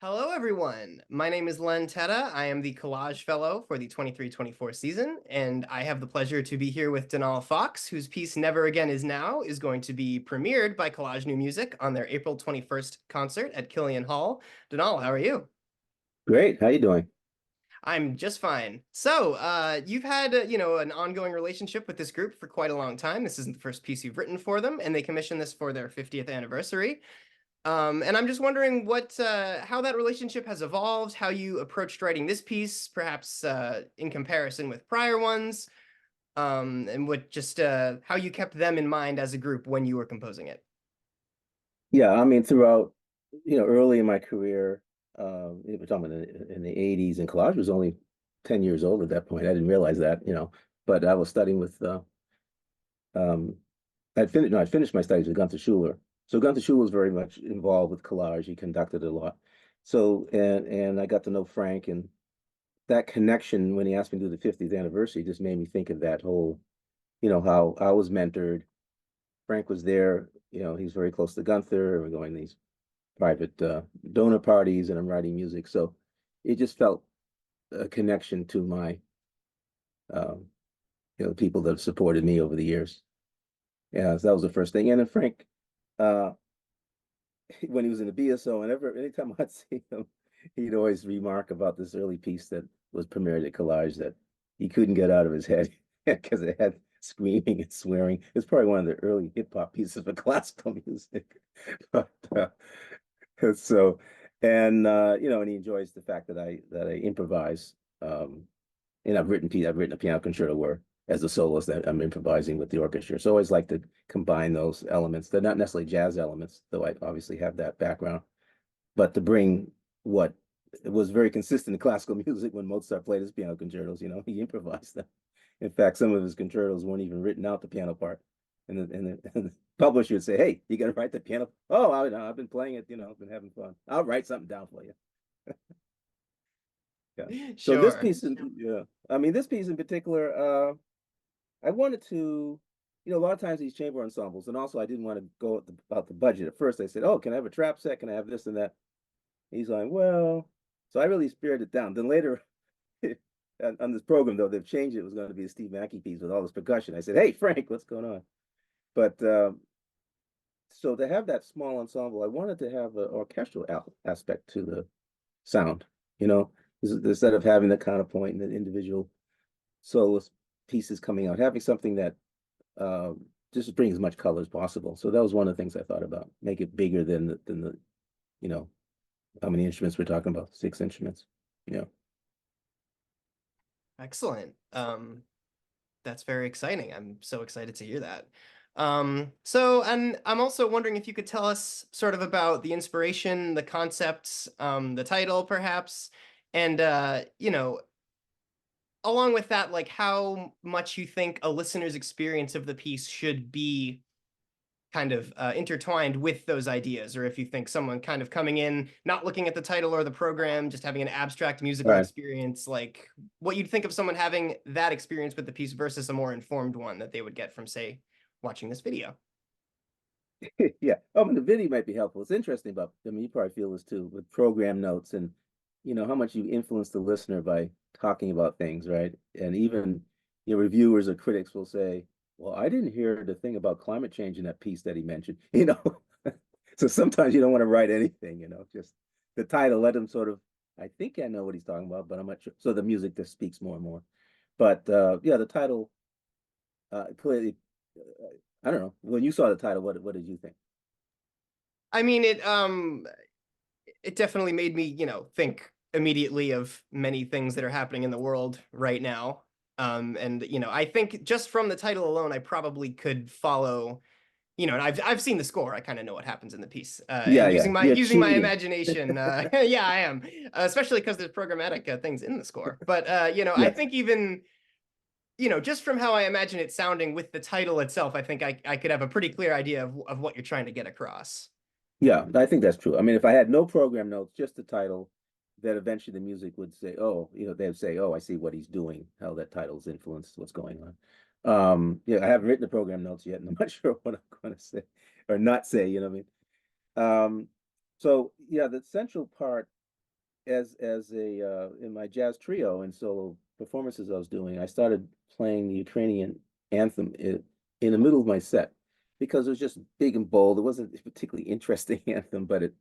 Hello, everyone. My name is Len Tetta. I am the Collage Fellow for the 23-24 season, and I have the pleasure to be here with Donal Fox, whose piece Never Again Is Now is going to be premiered by Collage New Music on their April 21st concert at Killian Hall. Donal, how are you? Great. How you doing? I'm just fine. So, you've had, an ongoing relationship with this group for quite a long time. This isn't the first piece you've written for them, and they commissioned this for their 50th anniversary. And I'm just wondering how that relationship has evolved, how you approached writing this piece, perhaps in comparison with prior ones, and how you kept them in mind as a group when you were composing it. Yeah, I mean, throughout, early in my career, we're talking about in the 80s, and collage was only 10 years old at that point. I didn't realize that, but I was studying with, um, I'd finished my studies with Gunther Schuller. So Gunther Schuller was very much involved with collage. He conducted a lot. So, and I got to know Frank, and that connection when he asked me to do the 50th anniversary just made me think of that whole, how I was mentored. Frank was there, he's very close to Gunther. We're going to these private donor parties and I'm writing music. So it just felt a connection to my, um, people that have supported me over the years. Yeah, so that was the first thing. And then Frank, uh, when he was in the BSO, and anytime I'd see him, he'd always remark about this early piece that was premiered at Collage that he couldn't get out of his head because it had screaming and swearing. It's probably one of the early hip hop pieces of classical music. But so, and he enjoys the fact that I improvise. And I've written a piano concerto where as a soloist that I'm improvising with the orchestra. So I always like to combine those elements. They're not necessarily jazz elements, though I obviously have that background, but to bring what was very consistent in classical music when Mozart played his piano concertos, he improvised them. In fact, some of his concertos weren't even written out the piano part. And the publisher would say, "Hey, you got to write the piano." Oh, I've been playing it, I've been having fun. I'll write something down for you. Yeah. So this Sure. piece, yeah, I mean, this piece in particular, I wanted to, a lot of times these chamber ensembles, and also I didn't want to go about the budget. At first, I said, "Oh, can I have a trap set? Can I have this and that?" He's like, "Well," so I really spared it down. Then later on this program, though, they've changed it. It was going to be a Steve Mackey piece with all this percussion. I said, "Hey, Frank, what's going on?" But so to have that small ensemble, I wanted to have an orchestral aspect to the sound, you know, instead of having the counterpoint and the individual soloist pieces coming out, having something that just brings as much color as possible. So that was one of the things I thought about, make it bigger than the, you know, how many instruments we're talking about, 6 instruments, you know. Excellent. That's very exciting. I'm so excited to hear that. And I'm also wondering if you could tell us sort of about the inspiration, the concepts, the title, perhaps, and along with that, like how much you think a listener's experience of the piece should be kind of intertwined with those ideas, or if you think someone kind of coming in, not looking at the title or the program, just having an abstract All musical right. experience, like what you'd think of someone having that experience with the piece versus a more informed one that they would get from, say, watching this video. Yeah. Oh, but the video might be helpful. It's interesting about, I mean, you probably feel this too with program notes and, how much you influence the listener by talking about things, right? And even, reviewers or critics will say, well, I didn't hear the thing about climate change in that piece that he mentioned, So sometimes you don't want to write anything, just the title, let them sort of, I think I know what he's talking about, but I'm not sure. So the music just speaks more and more. But yeah, the title, clearly, I don't know. When you saw the title, what did you think? I mean, it definitely made me, think immediately of many things that are happening in the world right now. And I think just from the title alone, I probably could follow, and I've seen the score. I kind of know what happens in the piece. Yeah, And yeah. You're using my cheating. imagination, yeah, I am, especially because there's programmatic things in the score. But I Yeah. think even just from how I imagine it sounding with the title itself, I think I could have a pretty clear idea of what you're trying to get across. Yeah, I think that's true. I mean, if I had no program notes, just the title, then eventually the music would say, oh, they'd say, oh, I see what he's doing, how that title's influenced what's going on. Yeah, I haven't written the program notes yet, and I'm not sure what I'm going to say or not say, what I mean? So yeah, the central part. as a in my jazz trio and solo performances I was doing, I started playing the Ukrainian anthem in the middle of my set because it was just big and bold. It wasn't a particularly interesting anthem, but it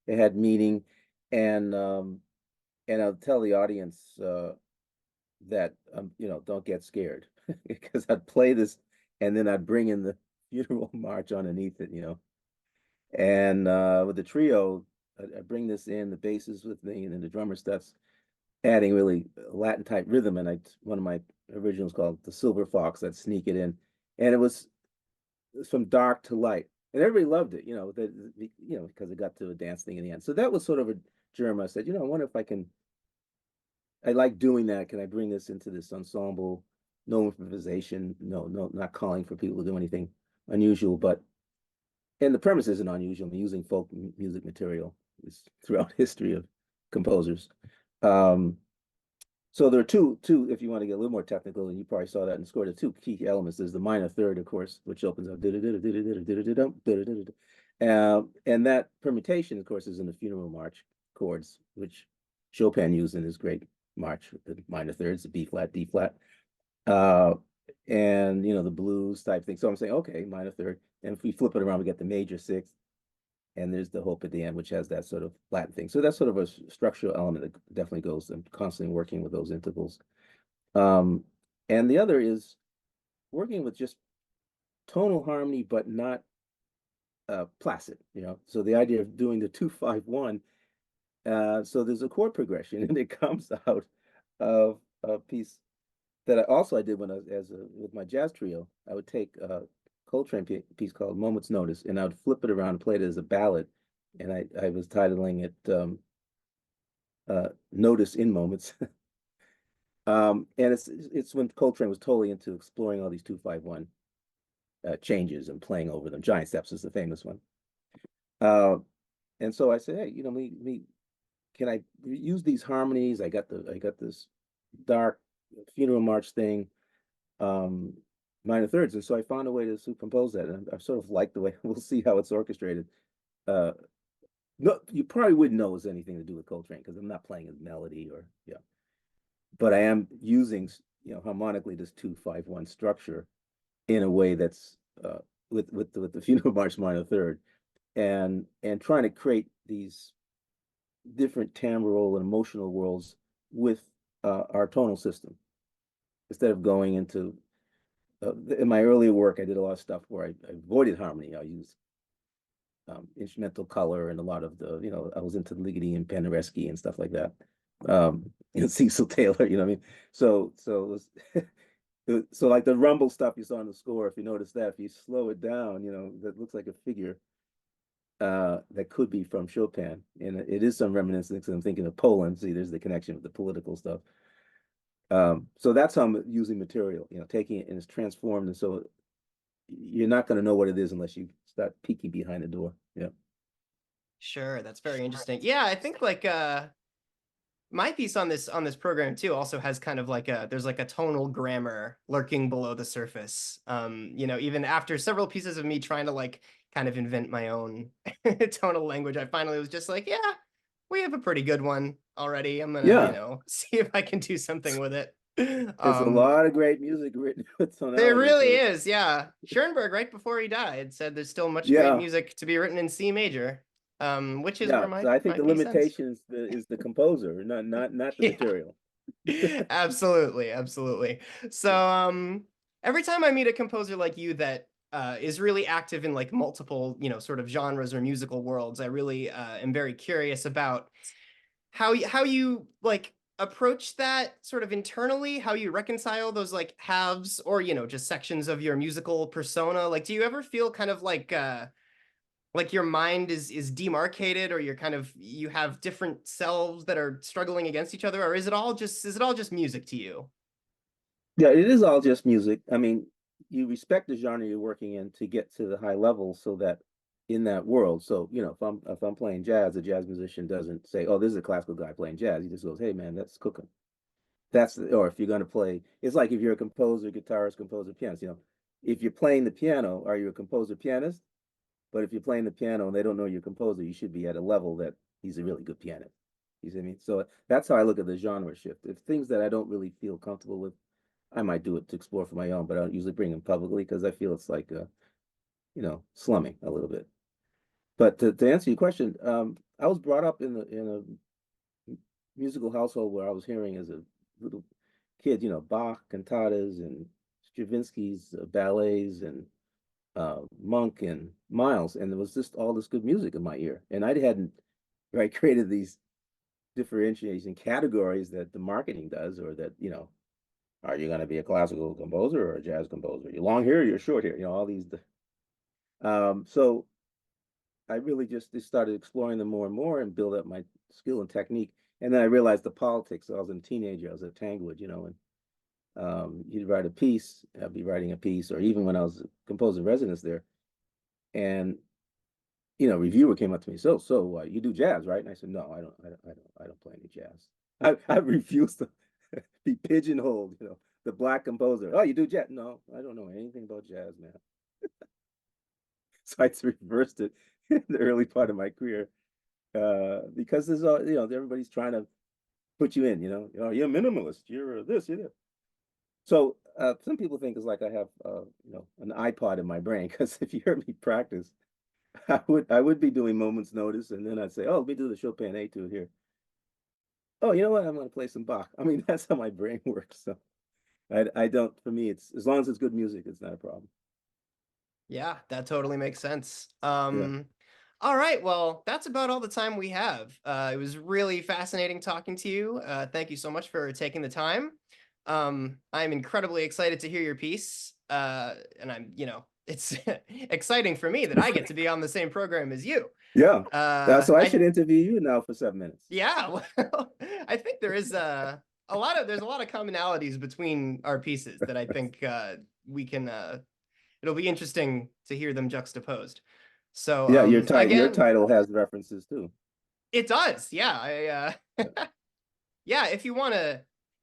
had meaning, and I'll tell the audience that don't get scared because I'd play this and then I'd bring in the funeral march underneath it, and with the trio, I bring this in, the bass is with me, and then the drummer starts adding really Latin type rhythm. And one of my originals called the Silver Fox, I'd sneak it in, and it's from dark to light, and everybody loved it, because it got to a dance thing in the end. So that was sort of a germ. I said, I wonder if I like doing that. Can I bring this into this ensemble? No improvisation, no, not calling for people to do anything unusual, and the premise isn't unusual. I'm using folk music material throughout history of composers. So there are two, if you want to get a little more technical, and you probably saw that in the score, the two key elements. There's the minor third, of course, which opens up, and that permutation, of course, is in the funeral march chords, which Chopin used in his great march, the minor thirds, the B flat, D flat, and the blues type thing. So I'm saying, okay, minor third, and if we flip it around, we get the major sixth, and there's the hope at the end, which has that sort of Latin thing. So that's sort of a structural element that definitely goes. I'm constantly working with those intervals. And the other is working with just tonal harmony, but not placid, So the idea of doing the 2-5-1, so there's a chord progression, and it comes out of a piece that I did when I was with my jazz trio. I would take Coltrane piece called Moment's Notice, and I would flip it around and play it as a ballad. And I was titling it Notice in Moments. And it's when Coltrane was totally into exploring all these 2-5-1 changes and playing over them. Giant Steps is the famous one. And so I said, hey, can I use these harmonies? I got this dark funeral march thing, minor thirds, and so I found a way to compose that, and I sort of like the way. We'll see how it's orchestrated. No, you probably wouldn't know it's anything to do with Coltrane because I'm not playing a melody but I am using harmonically this 2-5-1 structure in a way that's with the funeral march minor third, and trying to create these different timbral and emotional worlds with our tonal system instead of going into in my earlier work. I did a lot of stuff where I avoided harmony. I used instrumental color and a lot of I was into Ligeti and Penderecki and stuff like that. And Cecil Taylor, what I mean? So so like the rumble stuff you saw in the score, if you notice that, if you slow it down, that looks like a figure that could be from Chopin. And it is some reminiscence. I'm thinking of Poland. See, there's the connection with the political stuff. So that's how I'm using material, taking it and it's transformed. And so you're not going to know what it is unless you start peeking behind the door. Yeah. Sure, that's very interesting. Yeah, I think like my piece on this program too also has kind of like there's like a tonal grammar lurking below the surface. Even after several pieces of me trying to like kind of invent my own tonal language, I finally was just like, yeah, we have a pretty good one already. I'm gonna, see if I can do something with it. There's a lot of great music written with tonality. There really is, yeah. Schoenberg, right before he died, said there's still much great music to be written in C major, which is where my so I think the limitation is the composer, not the material. Absolutely. So every time I meet a composer like you that is really active in like multiple, sort of genres or musical worlds, I really am very curious about how you like approach that sort of internally, how you reconcile those like halves or just sections of your musical persona. Like, do you ever feel kind of like your mind is demarcated, or you have different selves that are struggling against each other, or is it all just music to you? Yeah, it is all just music. I mean, you respect the genre you're working in to get to the high level so that in that world. So, if I'm playing jazz, a jazz musician doesn't say, "Oh, this is a classical guy playing jazz." He just goes, "Hey, man, that's cooking." Or if you're going to play, it's like if you're a composer, guitarist, composer, pianist, if you're playing the piano, are you a composer pianist? But if you're playing the piano and they don't know you're a composer, you should be at a level that he's a really good pianist. You see me? So that's how I look at the genre shift. If things that I don't really feel comfortable with, I might do it to explore for my own, but I don't usually bring them publicly because I feel it's like, slumming a little bit. But to answer your question, I was brought up in a musical household where I was hearing as a little kid, Bach cantatas and Stravinsky's ballets and Monk and Miles, and there was just all this good music in my ear, and I hadn't right created these differentiation categories that the marketing does, or that are you going to be a classical composer or a jazz composer? You long hair, you're short hair, all these. So I really just started exploring them more and more and build up my skill and technique. And then I realized the politics. So I was a teenager, I was at Tanglewood, and you'd write a piece, I'd be writing a piece, or even when I was composing residence there, and reviewer came up to me, so you do jazz, right? And I said, no, I don't play any jazz. I refuse to be pigeonholed, the black composer. Oh, you do jazz? No, I don't know anything about jazz, man. So I reversed it in the early part of my career, because there's everybody's trying to put you in, you're a minimalist, you're this, you're that. So some people think it's like I have an iPod in my brain, because if you hear me practice, I would be doing moments notice, and then I'd say, oh, let me do the Chopin etude here. Oh, you know what? I'm going to play some Bach. I mean, that's how my brain works. So I don't. For me, it's as long as it's good music, it's not a problem. Yeah, that totally makes sense. Yeah. All right, well, that's about all the time we have. It was really fascinating talking to you. Thank you so much for taking the time. I'm incredibly excited to hear your piece. And it's exciting for me that I get to be on the same program as you. Yeah. So I I should interview you now for 7 minutes. Yeah, well, I think there is there's a lot of commonalities between our pieces that I think we can it'll be interesting to hear them juxtaposed. So Yeah, your again, title has references too. it does. Yeah, Yeah. yeah, if you want to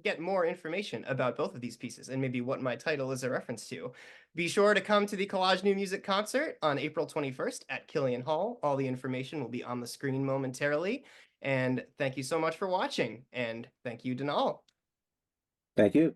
get more information about both of these pieces and maybe what my title is a reference to, be sure to come to the Collage New Music concert on April 21st at Killian Hall. All the information will be on the screen momentarily. And thank you so much for watching. And thank you, Donal. Thank you.